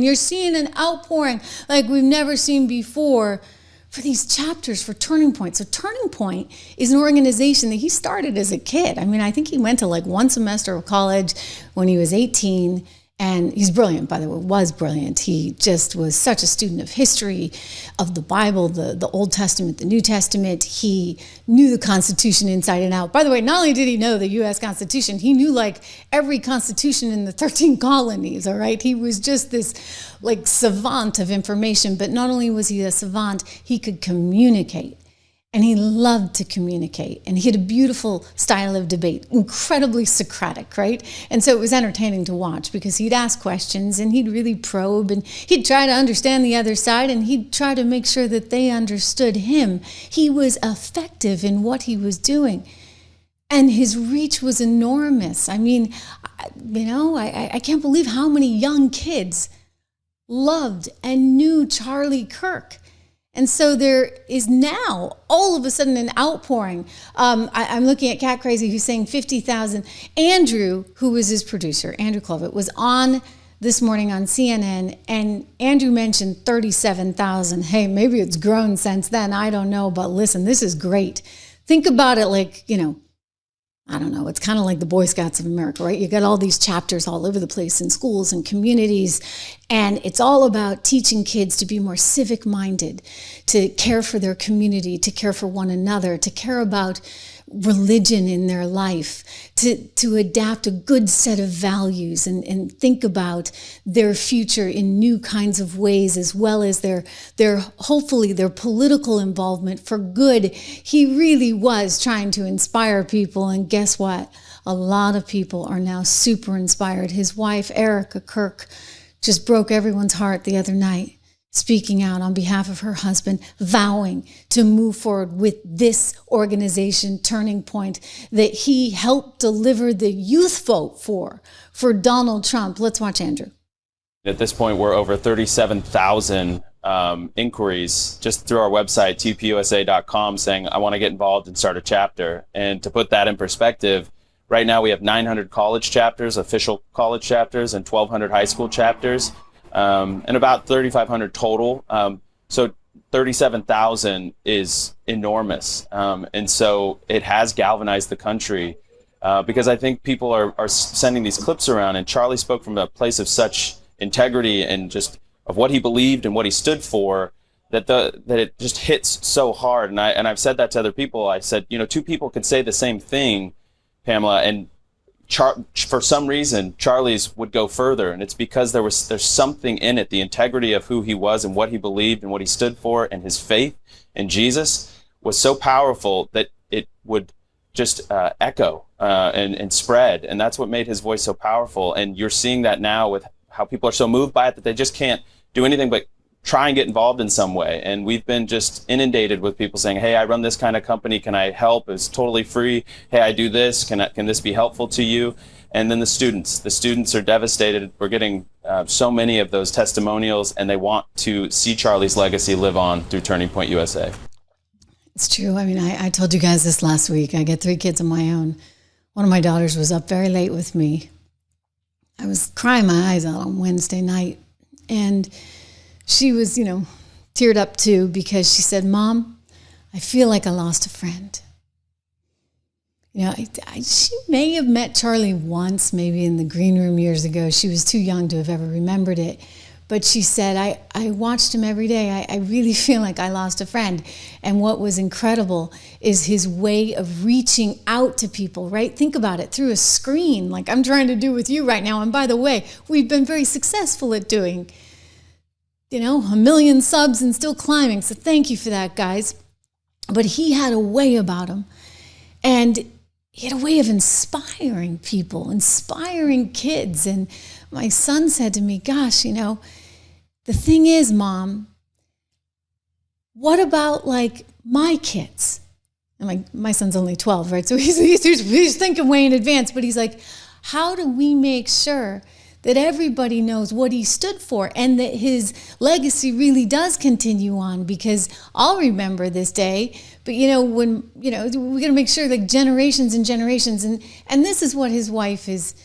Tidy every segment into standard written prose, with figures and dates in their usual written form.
And you're seeing an outpouring like we've never seen before for these chapters for Turning Point. So Turning Point is an organization that he started as a kid. I mean, I think he went to like one semester of college when he was 18. And he's brilliant, by the way, was brilliant. He just was such a student of history, of the Bible, the Old Testament, the New Testament. He knew the Constitution inside and out. By the way, not only did he know the U.S. Constitution, he knew like every constitution in the 13 colonies, all right? He was just this like savant of information. But not only was he a savant, he could communicate. And he loved to communicate. And he had a beautiful style of debate, incredibly Socratic, right? And so it was entertaining to watch because he'd ask questions and he'd really probe and he'd try to understand the other side and he'd try to make sure that they understood him. He was effective in what he was doing. And his reach was enormous. I mean, I can't believe how many young kids loved and knew Charlie Kirk. And so there is now all of a sudden an outpouring. I'm looking at Cat Crazy who's saying 50,000. Andrew, who was his producer, Andrew Clovet, was on this morning on CNN, and Andrew mentioned 37,000. Hey, maybe it's grown since then. I don't know, but listen, this is great. Think about it like, I don't know, it's kind of like the Boy Scouts of America, right? You got all these chapters all over the place in schools and communities, and it's all about teaching kids to be more civic-minded, to care for their community, to care for one another, to care about religion in their life, to adapt a good set of values and think about their future in new kinds of ways, as well as their hopefully their political involvement for good. He really was trying to inspire people, and guess what? A lot of people are now super inspired. His wife, Erica Kirk, just broke everyone's heart the other night, speaking out on behalf of her husband, vowing to move forward with this organization, Turning Point, that he helped deliver the youth vote for Donald Trump. Let's watch Andrew. At this point, we're over 37,000 inquiries just through our website, tpusa.com, saying, I want to get involved and start a chapter. And to put that in perspective, right now we have 900 college chapters, official college chapters, and 1,200 high school chapters. And about 3,500 total. So 37,000 is enormous. And so it has galvanized the country because I think people are sending these clips around, and Charlie spoke from a place of such integrity and just of what he believed and what he stood for that it just hits so hard. And I've said that to other people. I said, two people could say the same thing, Pamela, and for some reason, Charlie's would go further, and it's because there's something in it, the integrity of who he was and what he believed and what he stood for, and his faith in Jesus was so powerful that it would just echo and spread, and that's what made his voice so powerful. And you're seeing that now with how people are so moved by it that they just can't do anything but try and get involved in some way. And we've been just inundated with people saying, hey, I run this kind of company, can I help? It's totally free. Hey, I do this, can this be helpful to you? And then the students are devastated. We're getting so many of those testimonials, and they want to see Charlie's legacy live on through Turning Point USA. It's true. I mean, I told you guys this last week. I get 3 kids of my own. One of my daughters was up very late with me. I was crying my eyes out on Wednesday night, and she was, teared up too, because she said, Mom, I feel like I lost a friend. She may have met Charlie once, maybe in the green room years ago. She was too young to have ever remembered it. But she said, I watched him every day. I really feel like I lost a friend. And what was incredible is his way of reaching out to people, right? Think about it, through a screen, like I'm trying to do with you right now. And by the way, we've been very successful at doing 1 million subs and still climbing. So thank you for that, guys. But he had a way about him. And he had a way of inspiring people, inspiring kids. And my son said to me, gosh, the thing is, Mom, what about like my kids? And my son's only 12, right? So he's thinking way in advance, but he's like, how do we make sure that everybody knows what he stood for and that his legacy really does continue on? Because I'll remember this day, but when, we got to make sure like generations and generations, and this is what his wife is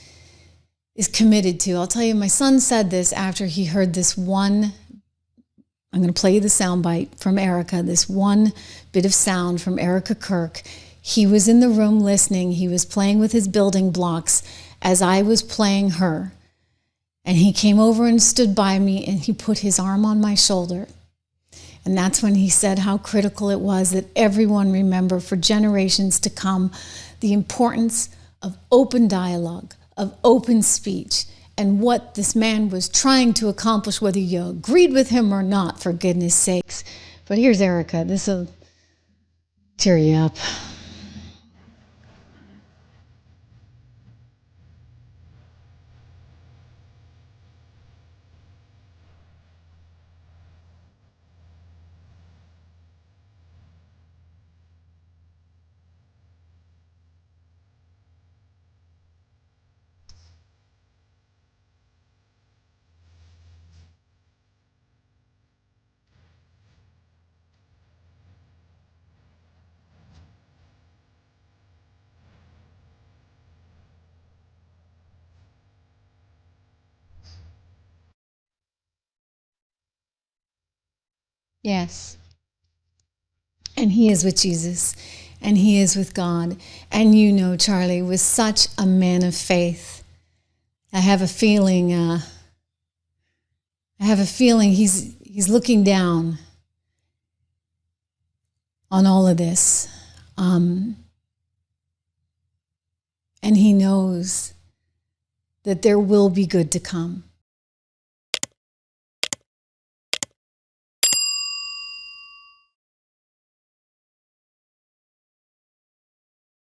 is committed to. I'll tell you, my son said this after he heard this one. I'm going to play you the soundbite from Erica, this one bit of sound from Erica Kirk. He was in the room listening. He was playing with his building blocks as I was playing her. And he came over and stood by me, and he put his arm on my shoulder. And that's when he said how critical it was that everyone remember for generations to come the importance of open dialogue, of open speech, and what this man was trying to accomplish, whether you agreed with him or not, for goodness sakes. But here's Erica. This will tear you up. Yes. And he is with Jesus, and he is with God. And you know, Charlie was such a man of faith. I have a feeling he's looking down on all of this. And he knows that there will be good to come.